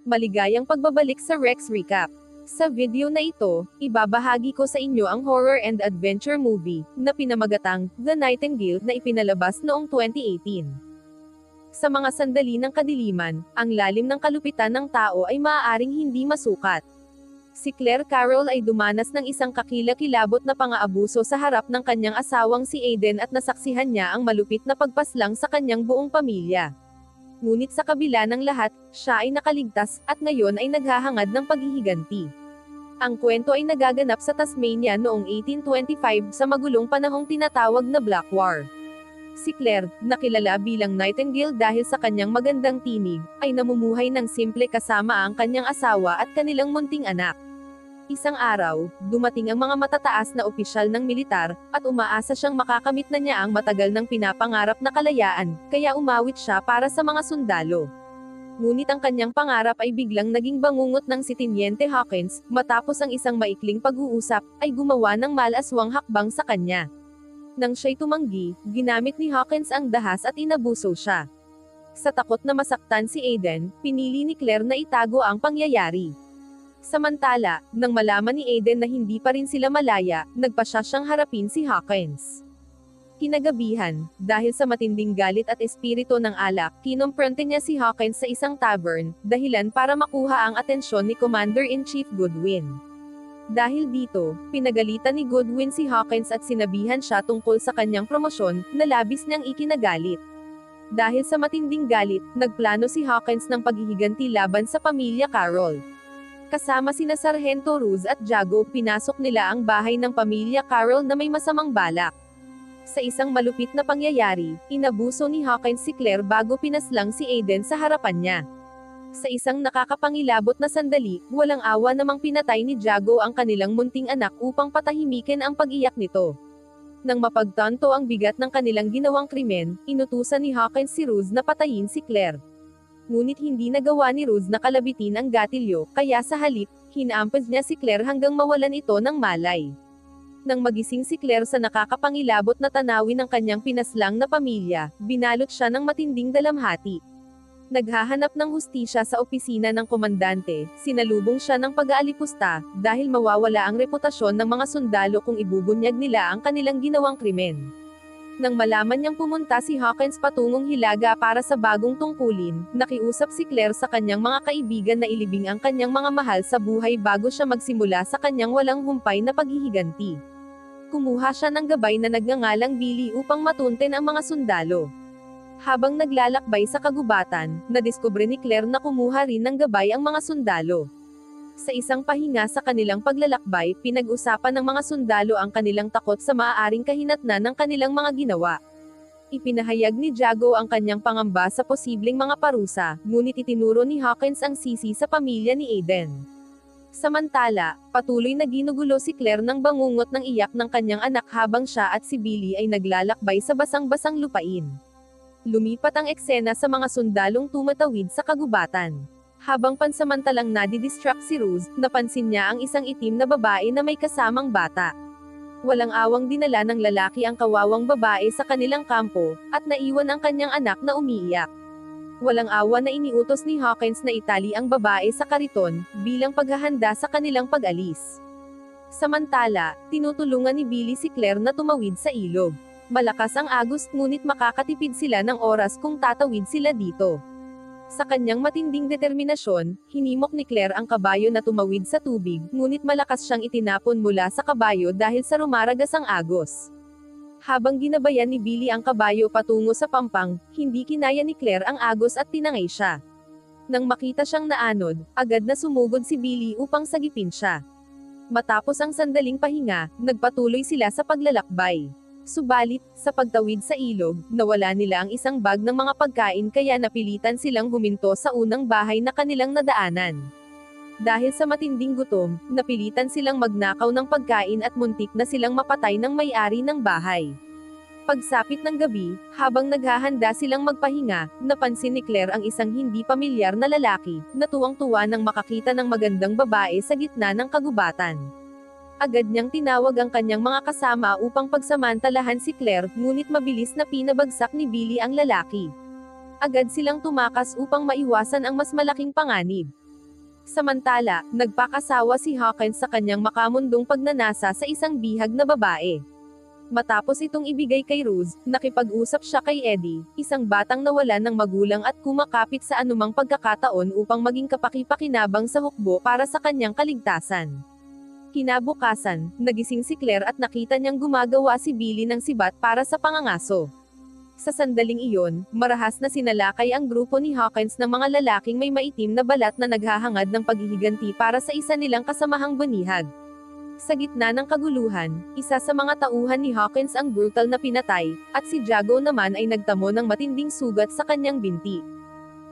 Maligayang pagbabalik sa Rex Recap. Sa video na ito, ibabahagi ko sa inyo ang horror and adventure movie, na pinamagatang, The Nightingale, na ipinalabas noong 2018. Sa mga sandali ng kadiliman, ang lalim ng kalupitan ng tao ay maaaring hindi masukat. Si Claire Carroll ay dumanas ng isang kakilakilabot na pang-aabuso sa harap ng kanyang asawang si Aiden at nasaksihan niya ang malupit na pagpaslang sa kanyang buong pamilya. Ngunit sa kabila ng lahat, siya ay nakaligtas, at ngayon ay naghahangad ng paghihiganti. Ang kwento ay nagaganap sa Tasmania noong 1825 sa magulong panahong tinatawag na Black War. Si Claire, nakilala bilang Nightingale dahil sa kanyang magandang tinig, ay namumuhay ng simple kasama ang kanyang asawa at kanilang munting anak. Isang araw, dumating ang mga matataas na opisyal ng militar, at umaasa siyang makakamit na niya ang matagal nang pinapangarap na kalayaan, kaya umawit siya para sa mga sundalo. Ngunit ang kanyang pangarap ay biglang naging bangungot ng si Teniente Hawkins, matapos ang isang maikling pag-uusap, ay gumawa ng malaswang hakbang sa kanya. Nang siya'y tumanggi, ginamit ni Hawkins ang dahas at inabuso siya. Sa takot na masaktan si Aiden, pinili ni Claire na itago ang pangyayari. Samantala, nang malaman ni Aiden na hindi pa rin sila malaya, nagpasya siyang harapin si Hawkins. Kinagabihan, dahil sa matinding galit at espiritu ng alak, kinumpronte niya si Hawkins sa isang tavern, dahilan para makuha ang atensyon ni Commander-in-Chief Goodwin. Dahil dito, pinagalitan ni Goodwin si Hawkins at sinabihan siya tungkol sa kanyang promosyon, na labis niyang ikinagalit. Dahil sa matinding galit, nagplano si Hawkins ng paghihiganti laban sa pamilya Carroll. Kasama sina Sargento Ruz at Jago, pinasok nila ang bahay ng pamilya Carroll na may masamang balak. Sa isang malupit na pangyayari, inabuso ni Hawkins si Claire bago pinaslang si Aiden sa harapan niya. Sa isang nakakapangilabot na sandali, walang awa namang pinatay ni Jago ang kanilang munting anak upang patahimikin ang pag-iyak nito. Nang mapagtanto ang bigat ng kanilang ginawang krimen, inutusan ni Hawkins si Ruz na patayin si Claire. Ngunit hindi nagawa ni Ruz na kalabitin ang gatilyo, kaya sa halip, hinampas niya si Claire hanggang mawalan ito ng malay. Nang magising si Claire sa nakakapangilabot na tanawin ng kanyang pinaslang na pamilya, binalot siya ng matinding dalamhati. Naghahanap ng hustisya sa opisina ng komandante, sinalubong siya ng pag-aalipusta, dahil mawawala ang reputasyon ng mga sundalo kung ibubunyag nila ang kanilang ginawang krimen. Nang malaman niyang pumunta si Hawkins patungong Hilaga para sa bagong tungkulin, nakiusap si Claire sa kanyang mga kaibigan na ilibing ang kanyang mga mahal sa buhay bago siya magsimula sa kanyang walang humpay na paghihiganti. Kumuha siya ng gabay na nagngangalang Billy upang matunten ang mga sundalo. Habang naglalakbay sa kagubatan, nadiskubre ni Claire na kumuha rin ng gabay ang mga sundalo. Sa isang pahinga sa kanilang paglalakbay, pinag-usapan ng mga sundalo ang kanilang takot sa maaaring kahinatnan ng kanilang mga ginawa. Ipinahayag ni Jago ang kanyang pangamba sa posibleng mga parusa, ngunit itinuro ni Hawkins ang sisi sa pamilya ni Aiden. Samantala, patuloy na ginugulo si Claire ng bangungot ng iyak ng kanyang anak habang siya at si Billy ay naglalakbay sa basang-basang lupain. Lumipat ang eksena sa mga sundalong tumatawid sa kagubatan. Habang pansamantalang nadidistract si Ruz, napansin niya ang isang itim na babae na may kasamang bata. Walang awang dinala ng lalaki ang kawawang babae sa kanilang kampo, at naiwan ang kanyang anak na umiiyak. Walang awa na iniutos ni Hawkins na itali ang babae sa kariton, bilang paghahanda sa kanilang pag-alis. Samantala, tinutulungan ni Billy si Claire na tumawid sa ilog. Malakas ang agos, ngunit makakatipid sila ng oras kung tatawid sila dito. Sa kanyang matinding determinasyon, hinimok ni Claire ang kabayo na tumawid sa tubig, ngunit malakas siyang itinapon mula sa kabayo dahil sa rumaragas ang agos. Habang ginabayan ni Billy ang kabayo patungo sa pampang, hindi kinaya ni Claire ang agos at tinangay siya. Nang makita siyang naanod, agad na sumugod si Billy upang sagipin siya. Matapos ang sandaling pahinga, nagpatuloy sila sa paglalakbay. Subalit, sa pagtawid sa ilog, nawala nila ang isang bag ng mga pagkain kaya napilitan silang huminto sa unang bahay na kanilang nadaanan. Dahil sa matinding gutom, napilitan silang magnakaw ng pagkain at muntik na silang mapatay ng may-ari ng bahay. Pagsapit ng gabi, habang naghahanda silang magpahinga, napansin ni Claire ang isang hindi pamilyar na lalaki, na tuwang-tuwa nang makakita ng magandang babae sa gitna ng kagubatan. Agad niyang tinawag ang kanyang mga kasama upang pagsamantalahan si Claire, ngunit mabilis na pinabagsak ni Billy ang lalaki. Agad silang tumakas upang maiwasan ang mas malaking panganib. Samantala, nagpakasawa si Hawkins sa kanyang makamundong pagnanasa sa isang bihag na babae. Matapos itong ibigay kay Rose, nakipag-usap siya kay Eddie, isang batang nawalan ng magulang at kumakapit sa anumang pagkakataon upang maging kapaki-pakinabang sa hukbo para sa kanyang kaligtasan. Kinabukasan, nagising si Claire at nakita niyang gumagawa si Billy ng sibat para sa pangangaso. Sa sandaling iyon, marahas na sinalakay ang grupo ni Hawkins ng mga lalaking may maitim na balat na naghahangad ng paghihiganti para sa isa nilang kasamahang bunihag. Sa gitna ng kaguluhan, isa sa mga tauhan ni Hawkins ang brutal na pinatay, at si Jago naman ay nagtamo ng matinding sugat sa kanyang binti.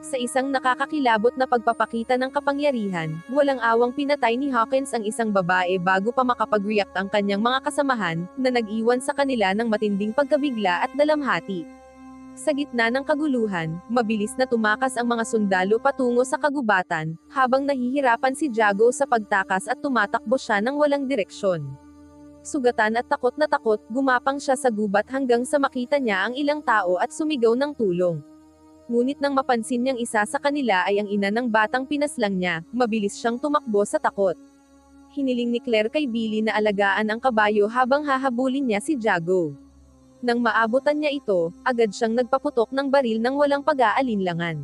Sa isang nakakakilabot na pagpapakita ng kapangyarihan, walang awang pinatay ni Hawkins ang isang babae bago pa makapag-react ang kanyang mga kasamahan, na nag-iwan sa kanila ng matinding pagkabigla at dalamhati. Sa gitna ng kaguluhan, mabilis na tumakas ang mga sundalo patungo sa kagubatan, habang nahihirapan si Jago sa pagtakas at tumatakbo siya ng walang direksyon. Sugatan at takot na takot, gumapang siya sa gubat hanggang sa makita niya ang ilang tao at sumigaw ng tulong. Ngunit nang mapansin niyang isa sa kanila ay ang ina ng batang pinaslang niya, mabilis siyang tumakbo sa takot. Hiniling ni Claire kay Billy na alagaan ang kabayo habang hahabulin niya si Jago. Nang maabutan niya ito, agad siyang nagpaputok ng baril nang walang pag-aalinlangan.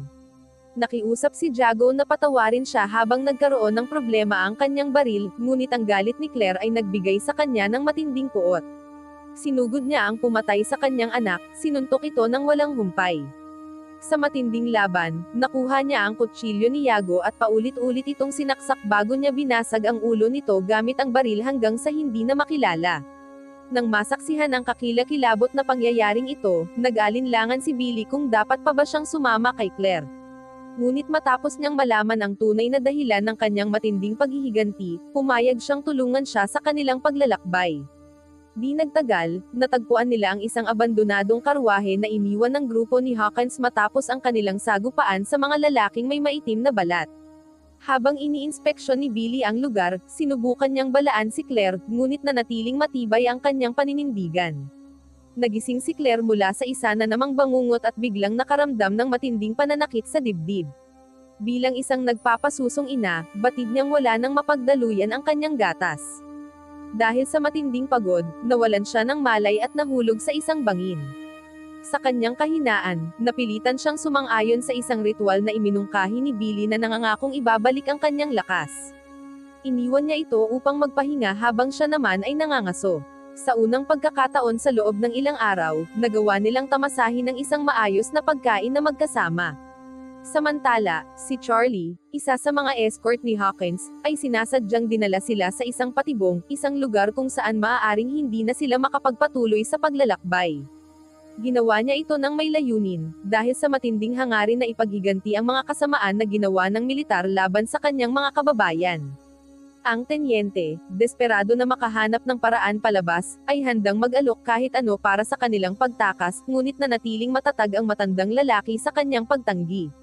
Nakiusap si Jago na patawarin siya habang nagkaroon ng problema ang kanyang baril, ngunit ang galit ni Claire ay nagbigay sa kanya ng matinding puot. Sinugod niya ang pumatay sa kanyang anak, sinuntok ito ng walang humpay. Sa matinding laban, nakuha niya ang kutsilyo ni Jago at paulit-ulit itong sinaksak bago niya binasag ang ulo nito gamit ang baril hanggang sa hindi na makilala. Nang masaksihan ang kakilakilabot na pangyayaring ito, nag-alinlangan si Billy kung dapat pa ba siyang sumama kay Claire. Ngunit matapos niyang malaman ang tunay na dahilan ng kanyang matinding paghihiganti, pumayag siyang tulungan siya sa kanilang paglalakbay. Di nagtagal, natagpuan nila ang isang abandonadong karwahe na iniwan ng grupo ni Hawkins matapos ang kanilang sagupaan sa mga lalaking may maitim na balat. Habang iniinspeksyon ni Billy ang lugar, sinubukan niyang balaan si Claire, ngunit nanatiling matibay ang kanyang paninindigan. Nagising si Claire mula sa isa na namang bangungot at biglang nakaramdam ng matinding pananakit sa dibdib. Bilang isang nagpapasusong ina, batid niyang wala nang mapagdaluyan ang kanyang gatas. Dahil sa matinding pagod, nawalan siya ng malay at nahulog sa isang bangin. Sa kanyang kahinaan, napilitan siyang sumang-ayon sa isang ritual na iminungkahi ni Billy na nangangakong ibabalik ang kanyang lakas. Iniwan niya ito upang magpahinga habang siya naman ay nangangaso. Sa unang pagkakataon sa loob ng ilang araw, nagawa nilang tamasahin ng isang maayos na pagkain na magkasama. Samantala, si Charlie, isa sa mga escort ni Hawkins, ay sinasadyang dinala sila sa isang patibong, isang lugar kung saan maaaring hindi na sila makapagpatuloy sa paglalakbay. Ginawa niya ito ng may layunin, dahil sa matinding hangarin na ipaghiganti ang mga kasamaan na ginawa ng militar laban sa kanyang mga kababayan. Ang tenyente, desperado na makahanap ng paraan palabas, ay handang mag-alok kahit ano para sa kanilang pagtakas, ngunit nanatiling matatag ang matandang lalaki sa kanyang pagtanggi.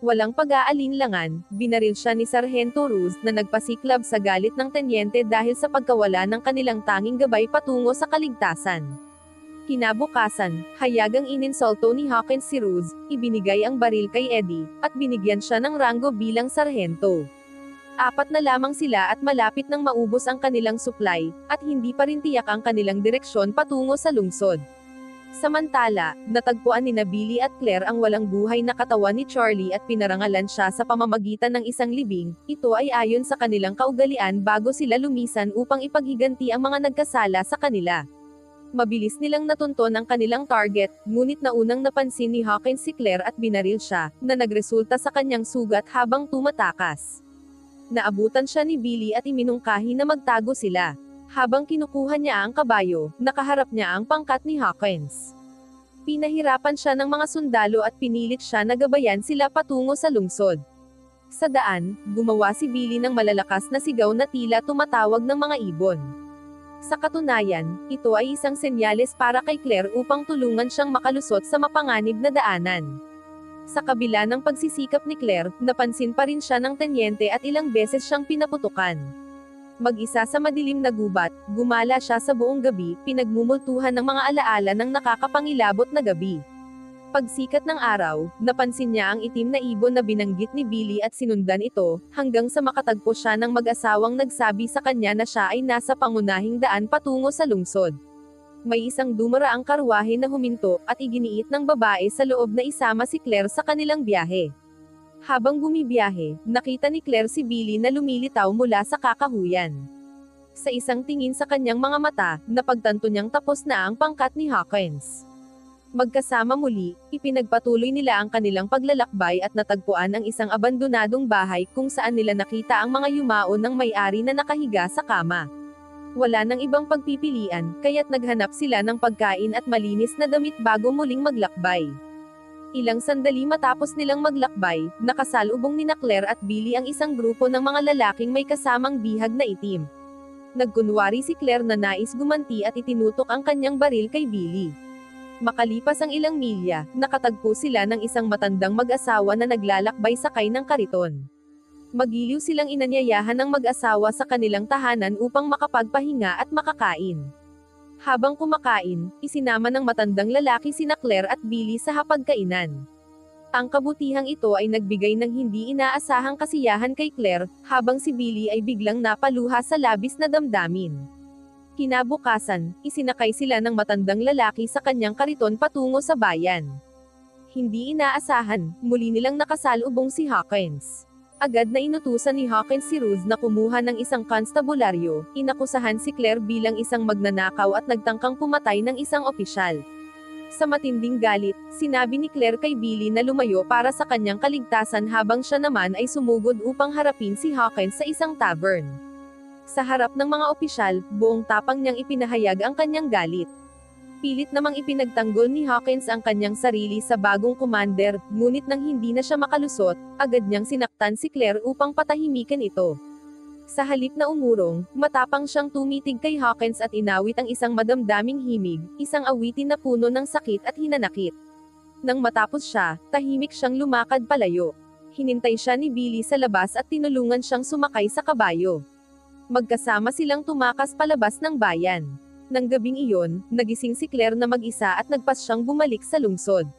Walang pag-aalinlangan, binaril siya ni Sargento Rose na nagpasiklab sa galit ng tenyente dahil sa pagkawala ng kanilang tanging gabay patungo sa kaligtasan. Kinabukasan, hayagang ininsulto ni Hawkins si Rose, ibinigay ang baril kay Eddie, at binigyan siya ng ranggo bilang sarhento. Apat na lamang sila at malapit nang maubos ang kanilang supply, at hindi pa rin tiyak ang kanilang direksyon patungo sa lungsod. Samantala, natagpuan ni Billy at Claire ang walang buhay na katawan ni Charlie at pinarangalan siya sa pamamagitan ng isang libing. Ito ay ayon sa kanilang kaugalian bago sila lumisan upang ipaghiganti ang mga nagkasala sa kanila. Mabilis nilang natunton ang kanilang target, ngunit naunang napansin ni Hawkins si Claire at binaril siya, na nagresulta sa kanyang sugat habang tumatakas. Naabutan siya ni Billy at iminungkahi na magtago sila. Habang kinukuha niya ang kabayo, nakaharap niya ang pangkat ni Hawkins. Pinahirapan siya ng mga sundalo at pinilit siya na gabayan sila patungo sa lungsod. Sa daan, gumawa si Billy ng malalakas na sigaw na tila tumatawag ng mga ibon. Sa katunayan, ito ay isang senyales para kay Claire upang tulungan siyang makalusot sa mapanganib na daanan. Sa kabila ng pagsisikap ni Claire, napansin pa rin siya ng tenyente at ilang beses siyang pinaputukan. Mag-isa sa madilim na gubat, gumala siya sa buong gabi, pinagmumultuhan ng mga alaala ng nakakapangilabot na gabi. Pagsikat ng araw, napansin niya ang itim na ibon na binanggit ni Billy at sinundan ito, hanggang sa makatagpo siya ng mag-asawang nagsabi sa kanya na siya ay nasa pangunahing daan patungo sa lungsod. May isang dumaraang karwahe na huminto, at iginiit ng babae sa loob na isama si Claire sa kanilang biyahe. Habang bumibiyahe, nakita ni Claire si Billy na lumilitaw mula sa kakahuyan. Sa isang tingin sa kanyang mga mata, napagtanto niyang tapos na ang pangkat ni Hawkins. Magkasama muli, ipinagpatuloy nila ang kanilang paglalakbay at natagpuan ang isang abandonadong bahay kung saan nila nakita ang mga yumao ng may-ari na nakahiga sa kama. Wala nang ibang pagpipilian, kaya't naghanap sila ng pagkain at malinis na damit bago muling maglakbay. Ilang sandali matapos nilang maglakbay, nakasalubong ni Claire at Billy ang isang grupo ng mga lalaking may kasamang bihag na itim. Nagkunwari si Claire na nais gumanti at itinutok ang kanyang baril kay Billy. Makalipas ang ilang milya, nakatagpo sila ng isang matandang mag-asawa na naglalakbay sakay ng kariton. Magiliw silang inanyayahan ng mag-asawa sa kanilang tahanan upang makapagpahinga at makakain. Habang kumakain, isinama ng matandang lalaki sina Claire at Billy sa hapagkainan. Ang kabutihang ito ay nagbigay ng hindi inaasahang kasiyahan kay Claire, habang si Billy ay biglang napaluha sa labis na damdamin. Kinabukasan, isinakay sila ng matandang lalaki sa kanyang kariton patungo sa bayan. Hindi inaasahan, muli nilang nakasalubong si Hawkins. Agad na inutusan ni Hawkins si Ruth na kumuha ng isang konstabularyo, inakusahan si Claire bilang isang magnanakaw at nagtangkang pumatay ng isang opisyal. Sa matinding galit, sinabi ni Claire kay Billy na lumayo para sa kanyang kaligtasan habang siya naman ay sumugod upang harapin si Hawkins sa isang tavern. Sa harap ng mga opisyal, buong tapang niyang ipinahayag ang kanyang galit. Pilit namang ipinagtanggol ni Hawkins ang kanyang sarili sa bagong commander, ngunit nang hindi na siya makalusot, agad niyang sinaktan si Claire upang patahimikin ito. Sa halip na umurong, matapang siyang tumitig kay Hawkins at inawit ang isang madamdaming himig, isang awitin na puno ng sakit at hinanakit. Nang matapos siya, tahimik siyang lumakad palayo. Hinintay siya ni Billy sa labas at tinulungan siyang sumakay sa kabayo. Magkasama silang tumakas palabas ng bayan. Nang gabing iyon, nagising si Claire na mag-isa at nagpas siyang bumalik sa lungsod.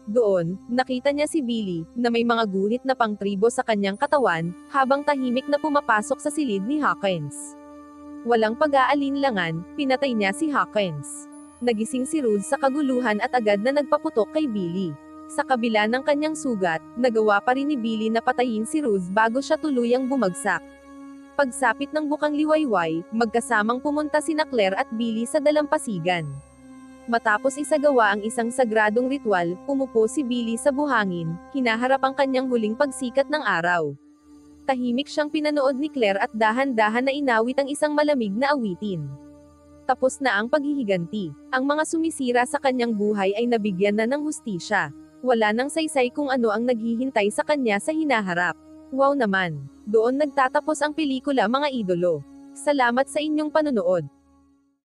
Doon, nakita niya si Billy, na may mga guhit na pangtribo sa kanyang katawan, habang tahimik na pumapasok sa silid ni Hawkins. Walang pag-aalinlangan, pinatay niya si Hawkins. Nagising si Ruth sa kaguluhan at agad na nagpaputok kay Billy. Sa kabila ng kanyang sugat, nagawa pa rin ni Billy na patayin si Ruth bago siya tuluyang bumagsak. Pagsapit ng bukang liwayway, magkasamang pumunta sina Claire at Billy sa dalampasigan. Matapos isagawa ang isang sagradong ritual, umupo si Billy sa buhangin, hinaharap ang kanyang huling pagsikat ng araw. Tahimik siyang pinanood ni Claire at dahan-dahan na inawit ang isang malamig na awitin. Tapos na ang paghihiganti. Ang mga sumisira sa kanyang buhay ay nabigyan na ng hustisya. Wala nang saysay kung ano ang naghihintay sa kanya sa hinaharap. Wow naman! Doon nagtatapos ang pelikula mga idolo. Salamat sa inyong panunood.